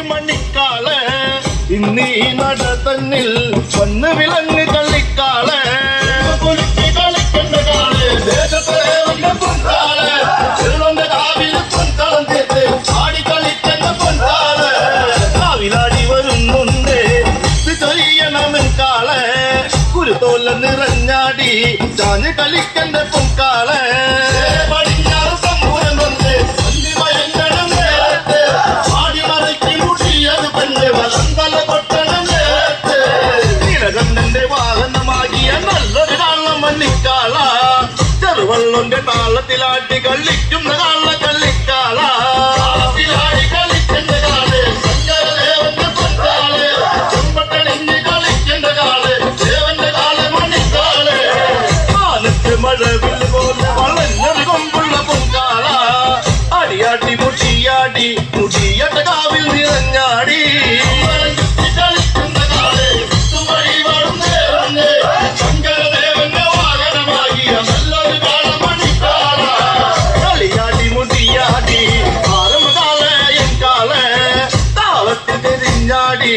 മണിക്കാള ഇന്നീ നട തന്നിൽ വന്ന് വിളങ്ങ് കളിക്കാള കുളിച്ച് കളിക്കേണ്ട കാള് ദേശത്തെ പൊൻകാള് ചെറുവന്റെ കാവിൽ പൊൻകളം തീർത്ത് ആടി കളിക്കേണ്ട പൊൻകാള് കാവിലാടി വരുന്നുണ്ട് ചൊയ്യണമെൻ കാള് കുരുത്തോല നിറഞ്ഞാടി ചാഞ്ഞ് കളിക്കേണ്ട പൊൻകാള് പടിഞ്ഞാറ് സമ്പൂരം കൊണ്ട് മയങ്ങണം നേരത്ത് ആടി മറയ്ക്ക് മുടിയത് പെണ്ണ് വസന്തല കൊട്ടണം നേരത്ത് നീലകണ്ഠന്റെ വാഹനമാകിയ നല്ലൊരു കാള മണ്ണിക്കാള ചെറുവള്ളന്റെ താളത്തിലാട്ടി കളിക്കുന്ന കാള കളിക്കാള ാടി കളിക്കേണ്ട കാള് ശങ്കരദേവന്റെ പൊൻകാള് ചെമ്പട്ടണിഞ്ഞ് കളിക്കേണ്ട കാള് ദേവന്റെ കാള് മണിക്കാള് ആനത്ത് മഴവിൽ പോലെ വളഞ്ഞൊരു കൊമ്പുള്ള പൊൻകാള അടിയാട്ടി മുടിയാടി മുടിയട്ട കാവിൽ നിറഞ്ഞാടി കളിക്കുന്ന കാള് തുമ്പഴി വളർന്നേറങ്ങ് ശങ്കരദേവന്റെ വാഹനമാകിയ നല്ലൊരു കാള മണിക്കാള കളിയാടി മുടിയാടി ആരംഭകാള എൻ കാള താളത്തിൽ തിരിഞ്ഞാടി